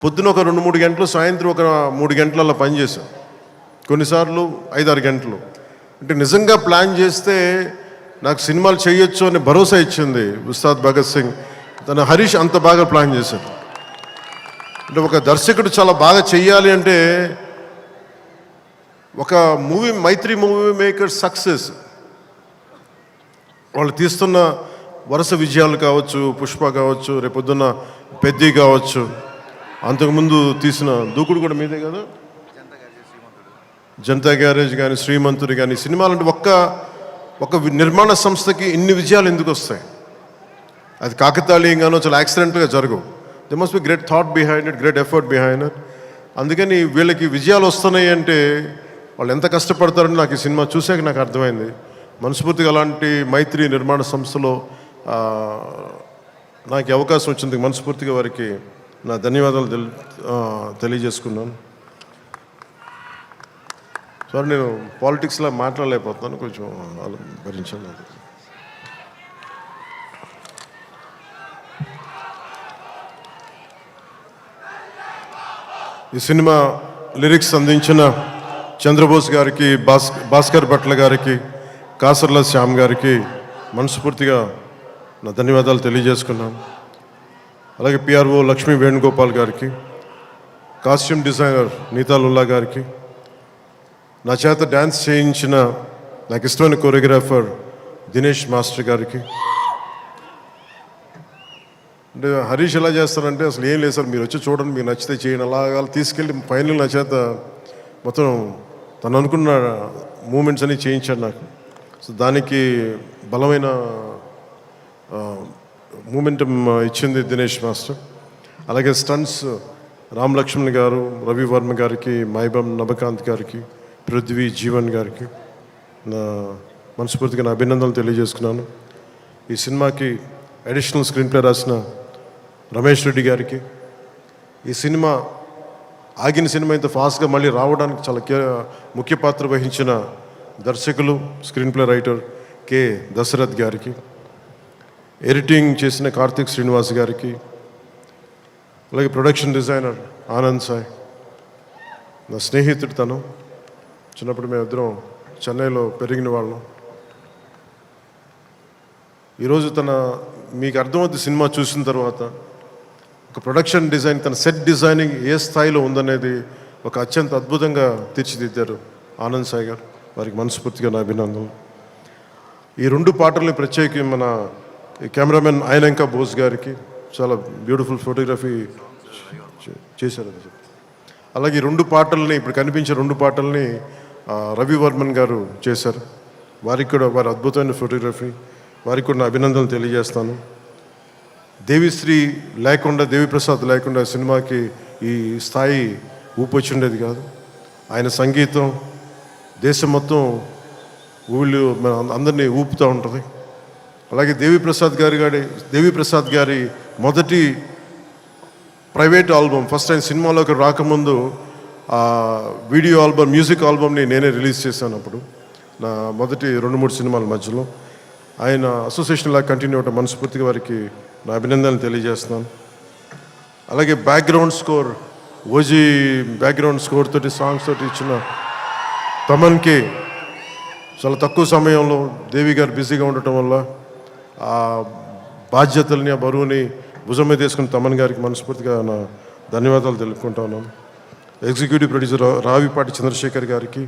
పొద్దున ఒక 2-3 గంటలు, సాయంత్రం ఒక 3 గంటలలో పనిచేశాను. కొన్నిసార్లు 5-6 గంటలు. అంటే నిజంగా ప్లాన్ చేస్తే నాకు సినిమాలు చేయొచ్చు అనే భరోసా ఇచ్చింది ఉస్తాద్ భగత్ సింగ్. తన హరీష్ అంత బాగా ప్లాన్ చేశాడు. అంటే ఒక దర్శకుడు చాలా బాగా చెయ్యాలి అంటే ఒక మైత్రి మూవీ మేకర్ సక్సెస్, వాళ్ళు తీస్తున్న వరుస విజయాలు కావచ్చు, పుష్ప కావచ్చు, రేపొద్దున్న పెద్ది కావచ్చు, అంతకుముందు తీసిన దూకుడు కూడా మీదే కదా, జనతా గ్యారేజ్ కానీ, శ్రీమంతుడు కానీ, సినిమాలు అంటే ఒక నిర్మాణ సంస్థకి ఇన్ని విజయాలు ఎందుకు వస్తాయి? అది కాకతాళీయంగానో చాలా యాక్సిడెంట్గా జరగవు. They must be great thought behind it, great effort behind it. అందుకని వీళ్ళకి విజయాలు వస్తున్నాయి అంటే వాళ్ళు ఎంత కష్టపడతారని నాకు ఈ సినిమా చూసాక నాకు అర్థమైంది. మనస్ఫూర్తిగా అలాంటి మైత్రి నిర్మాణ సంస్థలో నాకు అవకాశం వచ్చింది. మనస్ఫూర్తిగా వారికి నా ధన్యవాదాలు తెలియజేసుకున్నాను. సార్, నేను పాలిటిక్స్లో మాట్లాడలేకపోతున్నాను, కొంచెం భరించండి. ఈ సినిమా లిరిక్స్ అందించిన చంద్రబోస్ గారికి, భాస్కర్ భట్ల గారికి, కాసర్ల శ్యామ్ గారికి మనస్ఫూర్తిగా నా ధన్యవాదాలు తెలియజేసుకున్నాను. అలాగే పిఆర్ఓ లక్ష్మీ వేణుగోపాల్ గారికి, కాస్ట్యూమ్ డిజైనర్ నీతాలుల్లా గారికి, నా చేత డ్యాన్స్ చేయించిన నాకు ఇష్టమైన కొరియోగ్రాఫర్ దినేష్ మాస్టర్ గారికి. అంటే హరీష్ ఎలా చేస్తారంటే అసలు ఏం లేదు సార్, మీరు వచ్చి చూడండి, మీకు నచ్చితే చేయండి, అలాగా తీసుకెళ్ళి ఫైనల్ నా చేత మొత్తం తను అనుకున్న మూమెంట్స్ అన్ని చేయించాడు నాకు. సో దానికి బలమైన మూమెంటం ఇచ్చింది దినేష్ మాస్టర్. అలాగే స్టంట్స్ రామ్ లక్ష్మణ్ గారు, రవి వర్మ గారికి, మైబం నబకాంత్ గారికి, పృథ్వీ జీవన్ గారికి నా మనస్ఫూర్తిగా నా అభినందనలు తెలియజేసుకున్నాను. ఈ సినిమాకి అడిషనల్ స్క్రీన్ ప్లే రాసిన రమేష్ రెడ్డి గారికి, ఈ సినిమా ఆగిన సినిమా ఇంత ఫాస్ట్గా మళ్ళీ రావడానికి చాలా ముఖ్య పాత్ర వహించిన దర్శకులు, screen play writer K Dashrath గారికి, ఎడిటింగ్ చేసిన కార్తిక్ శ్రీనివాస్ గారికి, అలాగే ప్రొడక్షన్ డిజైనర్ ఆనంద్ సాయ్, నా స్నేహితుడు. తను చిన్నప్పుడు మేమిద్దరం చెన్నైలో పెరిగిన వాళ్ళం. ఈరోజు మీకు అర్థమవుతుంది సినిమా చూసిన తర్వాత, ఒక ప్రొడక్షన్ డిజైన్, తన సెట్ డిజైనింగ్ ఏ స్థాయిలో ఉందనేది ఒక అత్యంత అద్భుతంగా తీర్చిదిద్దారు ఆనంద్ సాయి గారు. వారికి మనస్ఫూర్తిగా నా అభినందనలు. ఈ 2 పాటల్ని ప్రత్యేకి మన కెమెరామెన్ ఆయనంక బోస్ గారికి చాలా బ్యూటిఫుల్ ఫోటోగ్రఫీ చేశారు. అలాగే ఈ 2 పాటల్ని, ఇప్పుడు కనిపించే 2 పాటల్ని రవి వర్మన్ గారు చేశారు. వారికి కూడా వారి అద్భుతమైన ఫోటోగ్రఫీ, వారికి కూడా నా అభినందనలు తెలియజేస్తాను. దేవిశ్రీ లేకుండా, దేవిప్రసాద్ లేకుండా సినిమాకి ఈ స్థాయి ఊపొచ్చుండేది కాదు. ఆయన సంగీతం దేశం మొత్తం అందరినీ ఊపుతూ ఉంటుంది. అలాగే దేవిప్రసాద్ గారి మొదటి ప్రైవేట్ ఆల్బమ్, ఫస్ట్ ఆయన సినిమాలోకి రాకముందు వీడియో ఆల్బమ్, మ్యూజిక్ ఆల్బమ్ని నేనే రిలీజ్ చేశాను. అప్పుడు నా మొదటి 2-3 సినిమాల మధ్యలో ఆయన అసోసియేషన్ లాగా కంటిన్యూ అవటం మనస్ఫూర్తిగా వారికి నా అభినందనలు తెలియజేస్తున్నాను. అలాగే background score, OG background score తోటి, సాంగ్స్ తోటి ఇచ్చిన తమన్కి చాలా తక్కువ సమయంలో దేవి గారు బిజీగా ఉండటం వల్ల ఆ బాధ్యతల్ని, ఆ బరువుని భుజం మీద తీసుకుని తమన్ గారికి మనస్ఫూర్తిగా నా ధన్యవాదాలు తెలుపుకుంటా ఉన్నాను. ఎగ్జిక్యూటివ్ ప్రొడ్యూసర్ రావిపాటి చంద్రశేఖర్ గారికి,